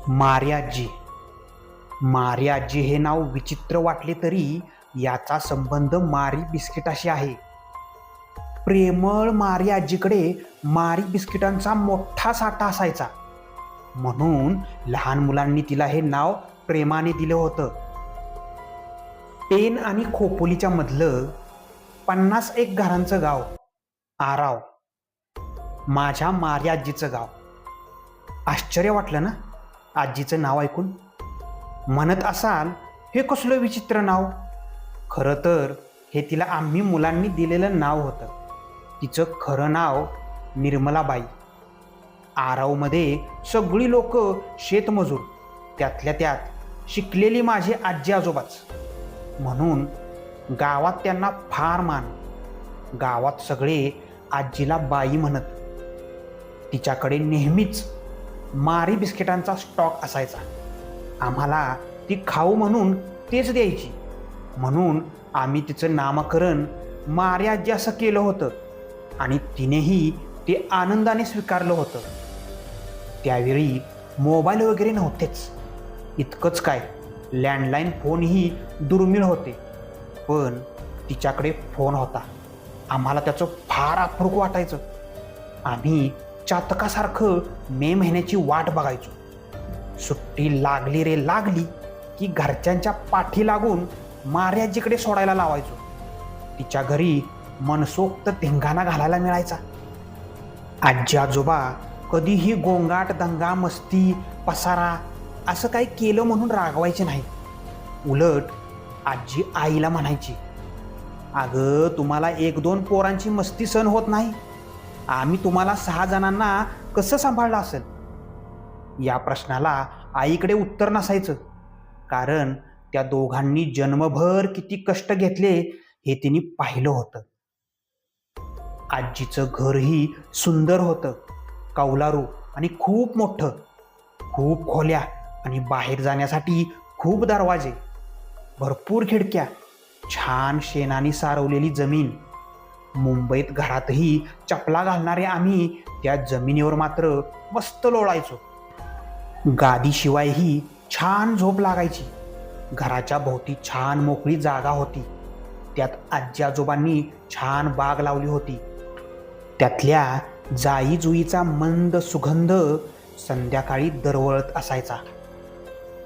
मारी आजी. मारी आजी हे नाव विचित्र वाटले तरी याचा संबंध मारी बिस्किटाशी आहे. प्रेमळ मारी आजीकडे मारी बिस्किटांचा मोठा साठा असायचा, म्हणून लहान मुलांनी तिला हे नाव प्रेमाने दिलं होतं. पेन आणि खोपोलीच्या मधलं 51 घरांचं गाव आराव, माझ्या मारी आजीचं गाव. आश्चर्य वाटलं ना आजीचं नाव ऐकून? म्हणत असाल हे कसलं विचित्र नाव. खरं तर हे तिला आम्ही मुलांनी दिलेलं नाव होतं. तिचं खरं नाव निर्मलाबाई. आरावमध्ये सगळी लोक शेतमजूर, त्यातल्या त्यात शिकलेली माझे आजी आजोबाच, म्हणून गावात त्यांना फार मान. गावात सगळे आजीला बाई म्हणत. तिच्याकडे नेहमीच मारी बिस्किटांचा स्टॉक असायचा. आम्हाला ती खाऊ म्हणून तेच द्यायची, म्हणून आम्ही तिचं नामकरण मारी आजी असं केलं होतं आणि तिनेही ते आनंदाने स्वीकारलं होतं. त्यावेळी मोबाईल वगैरे नव्हतेच. इतकंच काय, लँडलाईन फोनही दुर्मिळ होते, पण तिच्याकडे फोन होता. आम्हाला त्याचं फार अप्रूप वाटायचं. आम्ही चातकासारखं मे महिन्याची वाट बघायचो. सुट्टी लागली रे लागली की घरच्यांच्या पाठी लागून मारी आजीकडे सोडायला लावायचो. तिच्या घरी मनसोक्त धिंगाणा घालायला मिळायचा. आजी आजोबा कधीही गोंगाट दंगा मस्ती पसारा असं काही केलं म्हणून रागवायचे नाही. उलट आजी आईला म्हणायची, अगं तुम्हाला 1-2 पोरांची मस्ती सहन होत नाही, आम्ही तुम्हाला 6 जणांना कसं सांभाळलं असेल. या प्रश्नाला आईकडे उत्तर नसायचं, कारण त्या दोघांनी जन्मभर किती कष्ट घेतले हे तिने पाहिलं होतं. आजीचं घरही सुंदर होतं, कौलारू आणि खूप मोठं. खूप खोल्या आणि बाहेर जाण्यासाठी खूप दरवाजे, भरपूर खिडक्या, छान शेणाने सारवलेली जमीन. मुंबईत घरातही चपला घालणारे आम्ही त्या जमिनीवर मात्र मस्त लोळायचो. गादीशिवायही छान झोप लागायची. घराच्या भोवती छान मोकळी जागा होती. त्यात आजी आजोबांनी छान बाग लावली होती. त्यातल्या जाई जुईचा मंद सुगंध संध्याकाळी दरवळत असायचा.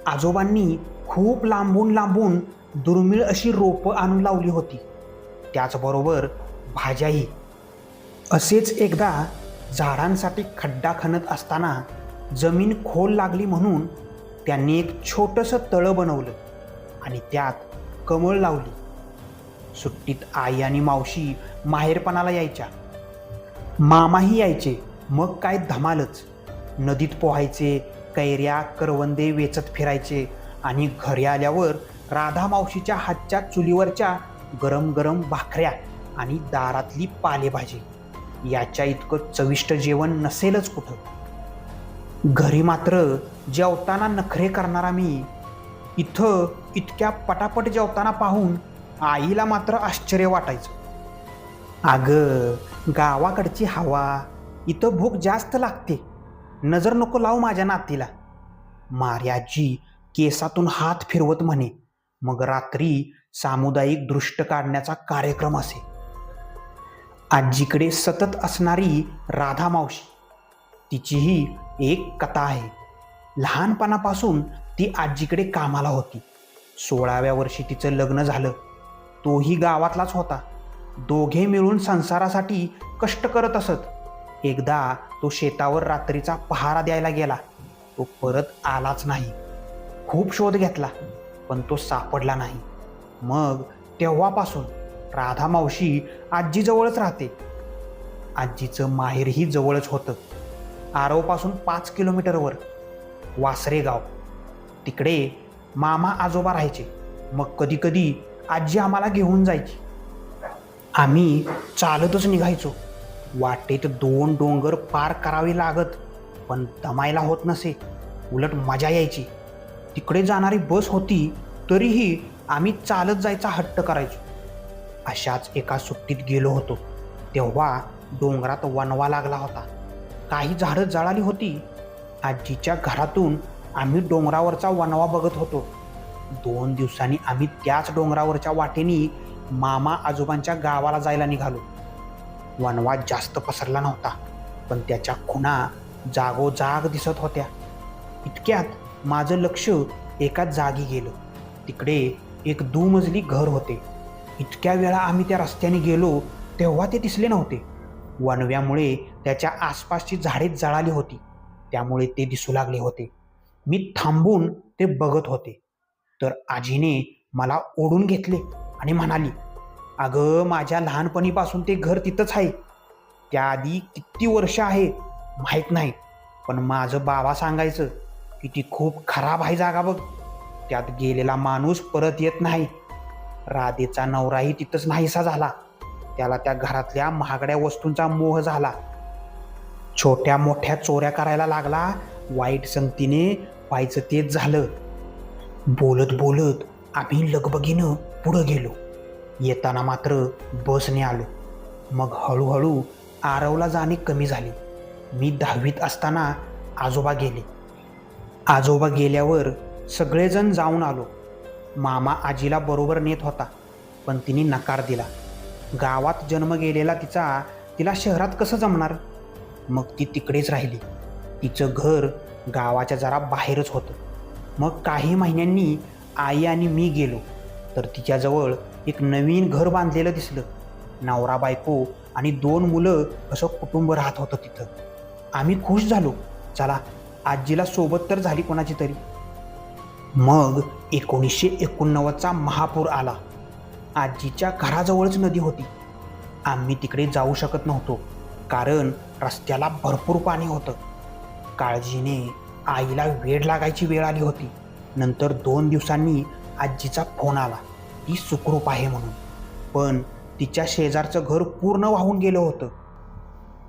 आजोबांनी खूप लांबून लांबून दुर्मिळ अशी रोपं आणून लावली होती, त्याचबरोबर भाज्याही. असेच एकदा झाडांसाठी खड्डा खणत असताना जमीन खोल लागली म्हणून त्यांनी एक छोटंसं तळं बनवलं आणि त्यात कमळ लावली. सुट्टीत आई आणि मावशी माहेरपणाला यायच्या. मामाही यायचे. मग काय धमालच. नदीत पोहायचे, कैऱ्या करवंदे वेचत फिरायचे आणि घरी आल्यावर राधा मावशीच्या हातच्या चुलीवरच्या गरम गरम भाकऱ्या आणि दारातली पालेभाजी याच्या इतकं चविष्ट जेवण नसेलच कुठं. घरी मात्र जेवताना नखरे करणारा मी इथं इतक्या पटापट जेवताना पाहून आईला मात्र आश्चर्य वाटायचं. अगं गावाकडची हवा, इथं भूक जास्त लागते, नजर नको लावू माझ्या नातीला, मारी आजी केसातून हात फिरवत म्हणे. मग रात्री सामुदायिक दृष्ट काढण्याचा कार्यक्रम असे. आजीकडे सतत असणारी राधा मावशी, तिचीही एक कथा आहे. लहानपणापासून ती आजीकडे कामाला होती. 16व्या वर्षी तिचं लग्न झालं. तोही गावातलाच होता. दोघे मिळून संसारासाठी कष्ट करत असत. एकदा तो शेतावर रात्रीचा पहारा द्यायला गेला. तो परत आलाच नाही. खूप शोध घेतला, पण तो सापडला नाही. मग तेव्हापासून राधा मावशी आजीजवळच राहते. आजीचं माहेरही जवळच होतं. आरवपासून 5 किलोमीटरवर वासरे गाव. तिकडे मामा आजोबा राहायचे. मग कधी कधी आजी आम्हाला घेऊन जायची. आम्ही चालतच निघायचो. वाटेत 2 डोंगर पार करावे लागत, पण दमायला होत नसे. उलट मजा यायची. तिकडे जाणारी बस होती तरीही आम्ही चालत जायचा हट्ट करायचो. अशाच एका सुट्टीत गेलो होतो. तेव्हा डोंगरात वणवा लागला होता. काही झाडं जळाली होती. आजीच्या घरातून आम्ही डोंगरावरचा वणवा बघत होतो. 2 दिवसांनी आम्ही त्याच डोंगरावरच्या वाटेनी मामा आजोबांच्या गावाला जायला निघालो. वणवा जास्त पसरला नव्हता, पण त्याच्या खुणा जागोजाग दिसत होत्या. इतक्यात माझं लक्ष एका जागी गेलं. तिकडे एक दुमजली घर होते. इतक्या वेळा आम्ही त्या रस्त्याने गेलो तेव्हा ते दिसले नव्हते. वणव्यामुळे त्याच्या आसपासची झाडे जळाली होती, त्यामुळे ते दिसू लागले होते. मी थांबून ते बघत होते, तर आजीने मला ओढून घेतले आणि म्हणाली, "अगं, माझ्या लहानपणीपासून ते घर तिथंच आहे. त्याआधी किती वर्ष आहे माहीत नाही, पण माझं बाबा सांगायचं की ती खूप खराब आहे जागा बघ. त्यात गेलेला माणूस परत येत नाही. राधेचा नवराही तिथंच नाहीसा झाला. त्याला त्या घरातल्या महागड्या वस्तूंचा मोह झाला. छोट्या मोठ्या चोऱ्या करायला लागला. वाईट संगतीने व्हायचं तेच झालं." बोलत बोलत आम्ही लगबगीनं पुढं गेलो. येताना मात्र बसने आलो. मग हळूहळू आरवला जाणे कमी झाले. मी 10वीत असताना आजोबा गेले. आजोबा गेल्यावर सगळेजण जाऊन आलो. मामा आजीला बरोबर नेत होता, पण तिने नकार दिला. गावात जन्म गेलेला तिला शहरात कसं जमणार? मग ती तिकडेच राहिली. तिचं घर गावाच्या जरा बाहेरच होतं. मग काही महिन्यांनी आई आणि मी गेलो, तर तिच्याजवळ एक नवीन घर बांधलेलं दिसलं. नवरा बायको आणि 2 मुलं असं कुटुंब राहत होतं तिथं. आम्ही खुश झालो. चला, आजीला सोबत तर झाली कोणाची तरी. मग 1989चा महापूर आला. आजीच्या घराजवळच नदी होती. आम्ही तिकडे जाऊ शकत नव्हतो, कारण रस्त्याला भरपूर पाणी होतं. काळजीने आईला वेड लागायची वेळ आली होती. नंतर 2 दिवसांनी आजीचा फोन आला, ती सुखरूप आहे म्हणून. पण तिच्या शेजारचं घर पूर्ण वाहून गेलं होतं.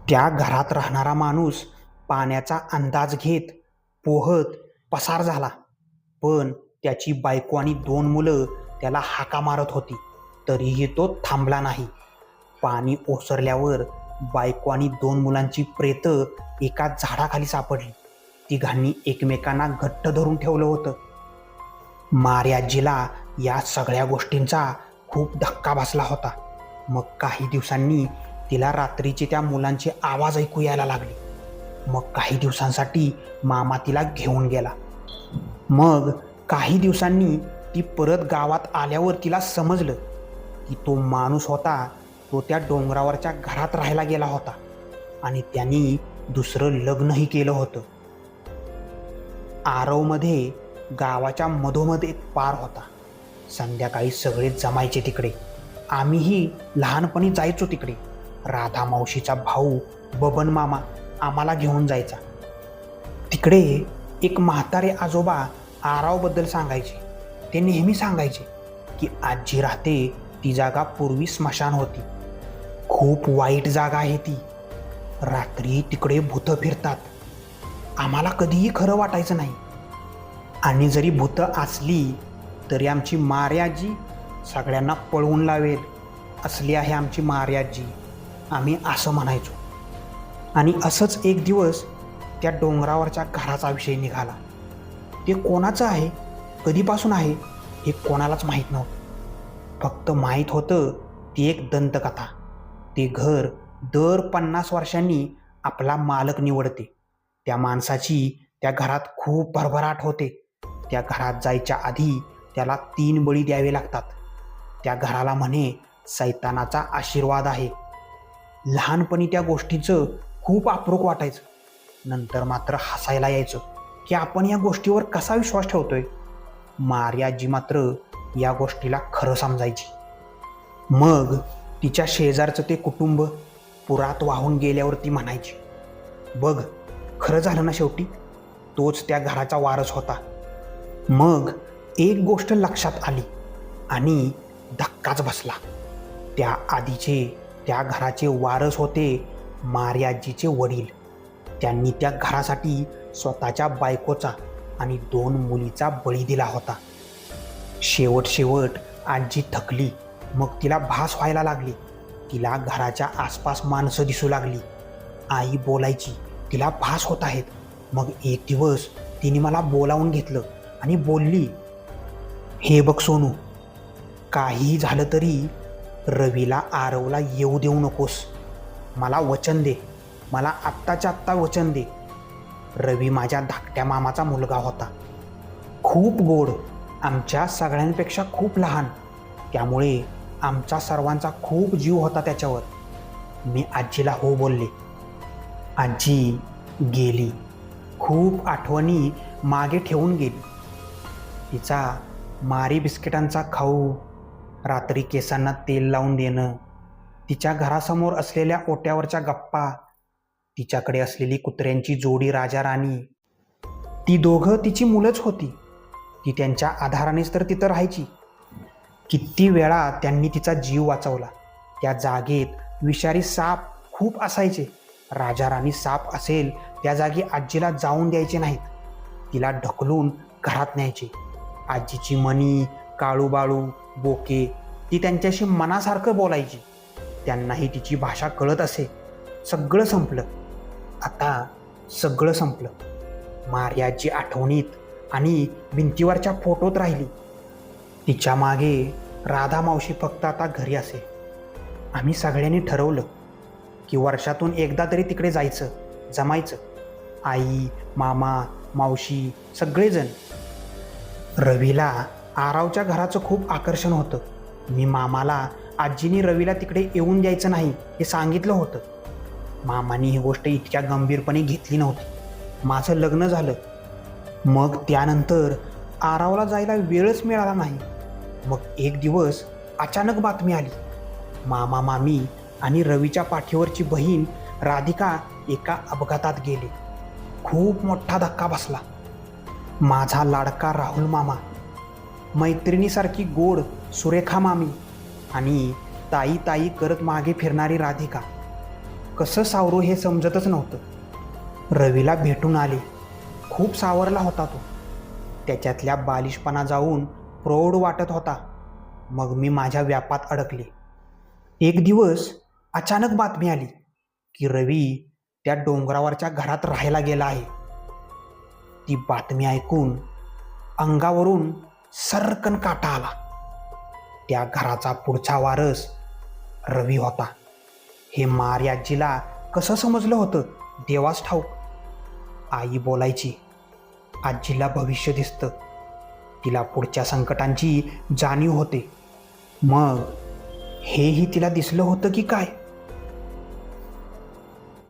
त्या घरात राहणारा माणूस पाण्याचा अंदाज घेत पोहत पसार झाला. पण त्याची बायको आणि 2 मुलं त्याला हाका मारत होती, तरीही तो थांबला नाही. पाणी ओसरल्यावर बायको आणि 2 मुलांची प्रेतं एका झाडाखाली सापडली. तिघांनी एकमेकांना घट्ट धरून ठेवलं होतं. मार्याजीला या सगळ्या गोष्टींचा खूप धक्का बसला होता. मग काही दिवसांनी तिला रात्रीचे त्या मुलांचे आवाज ऐकू यायला लागले. मग काही दिवसांसाठी मामा तिला घेऊन गेला. मग काही दिवसांनी ती परत गावात आल्यावर तिला समजलं की तो माणूस होता तो त्या डोंगरावरच्या घरात राहायला गेला होता आणि त्यांनी दुसरं लग्नही केलं होतं. आरवमध्ये गावाच्या मधोमध एक पार होता. संध्याकाळी सगळे जमायचे तिकडे. आम्हीही लहानपणी जायचो तिकडे. राधा मावशीचा भाऊ बबन मामा आम्हाला घेऊन जायचा. तिकडे एक म्हातारे आजोबा आरावबद्दल सांगायचे. ते नेहमी सांगायचे की आजी राहते ती जागा पूर्वी स्मशान होती. खूप वाईट जागा आहे ती. रात्री तिकडे भूतं फिरतात. आम्हाला कधीही खरं वाटायचं नाही. आणि जरी भूतं असली तरी आमची मार्याजी सगळ्यांना पळवून लावेल, असली आहे आमची मार्याजी, आम्ही असं म्हणायचो. आणि असंच एक दिवस त्या डोंगरावरच्या घराचा विषय निघाला. ते कोणाचं आहे, कधीपासून आहे हे कोणालाच माहीत नव्हतं. फक्त माहीत होतं ती एक दंतकथा. ते घर दर 50 वर्षांनी आपला मालक निवडते. त्या माणसाची त्या घरात खूप भरभराट होते. त्या घरात जायच्या आधी त्याला 3 बळी द्यावे लागतात. त्या घराला म्हणे सैतानाचा आशीर्वाद आहे. लहानपणी त्या गोष्टीचं खूप अप्रूप वाटायचं. नंतर मात्र हसायला यायचं की आपण या गोष्टीवर कसा विश्वास ठेवतोय. मार्याजी मात्र या गोष्टीला खरं समजायची. मग तिच्या शेजारचं ते कुटुंब पुरात वाहून गेल्यावर ती म्हणायची, "बघ, खरं झालं ना शेवटी, तोच त्या घराचा वारस होता." मग एक गोष्ट लक्षात आली आणि धक्काच बसला. त्या आधीचे त्या घराचे वारस होते मार्याजीचे वडील. त्यांनी त्या घरासाठी स्वतःच्या बायकोचा आणि 2 मुलीचा बळी दिला होता. शेवट आजी थकली. मग तिला भास व्हायला लागली. तिला घराच्या आसपास माणसं दिसू लागली. आई बोलायची, तिला भास होत आहेत. मग एक दिवस तिने मला बोलावून घेतलं आणि बोलली, हे बघ सोनू, काहीही झालं तरी रवीला आरवला येऊ देऊ नकोस. मला वचन दे, मला आत्ताच्या आत्ता वचन दे. रवी माझ्या धाकट्या मामाचा मुलगा होता, खूप गोड, आमच्या सगळ्यांपेक्षा खूप लहान. त्यामुळे आमचा सर्वांचा खूप जीव होता त्याच्यावर. मी आजीला हो बोलले. आजी गेली. खूप आठवणी मागे ठेवून गेली. तिचा मारी बिस्किटांचा खाऊ, रात्री केसांना तेल लावून देणं, तिच्या घरासमोर असलेल्या ओट्यावरच्या गप्पा, तिच्याकडे असलेली कुत्र्यांची जोडी राजा राणी. ती दोघं तिची मुलंच होती. ती त्यांच्या आधारानेच तर तिथं राहायची. किती वेळा त्यांनी तिचा जीव वाचवला. त्या जागेत विषारी साप खूप असायचे. राजा राणी साप असेल त्या जागी आजीला जाऊन द्यायचे नाहीत. तिला ढकलून घरात न्यायचे. आजीची मणी, काळूबाळू, बोके, ती त्यांच्याशी मनासारखं बोलायची. त्यांनाही तिची भाषा कळत असे. सगळं संपलं. आता सगळं संपलं. मार्याची आठवणीत आणि भिंतीवरच्या फोटोत राहिली. तिच्या मागे राधा मावशी फक्त आता घरी असे. आम्ही सगळ्यांनी ठरवलं की वर्षातून एकदा तरी तिकडे जायचं, जमायचं. आई, मामा, मावशी सगळेजण. रवीला आरावच्या घराचं खूप आकर्षण होतं. मी मामाला आजीनी रवीला तिकडे येऊन द्यायचं नाही हे सांगितलं होतं. मामानी ही गोष्ट इतक्या गंभीरपणे घेतली नव्हती. माझं लग्न झालं. मग त्यानंतर आरावला जायला वेळच मिळाला नाही. मग एक दिवस अचानक बातमी आली. मामा, मामी आणि रवीच्या पाठीवरची बहीण राधिका एका अपघातात गेली. खूप मोठा धक्का बसला. माझा लाडका राहुल मामा, मैत्रिणीसारखी गोड सुरेखा मामी आणि ताई ताई करत मागे फिरणारी राधिका. कसं सावरू हे समजतच नव्हतं. रवीला भेटून आले. खूप सावरला होता तो. त्याच्यातल्या बालिशपणा जाऊन प्रौढ वाटत होता. मग मी माझ्या व्यापात अडकले. एक दिवस अचानक बातमी आली की रवी त्या डोंगरावरच्या घरात राहायला गेला आहे. ती बातमी ऐकून अंगावरून सर्रकन काटा आला. त्या घराचा पुढचा वारस रवी होता. हे मार्याजीला कसं समजलं होतं देवास ठाऊक. आई बोलायची, आजीला भविष्य दिसतं. तिला पुढच्या संकटांची जाणीव होते. मग हेही तिला दिसलं होतं की काय?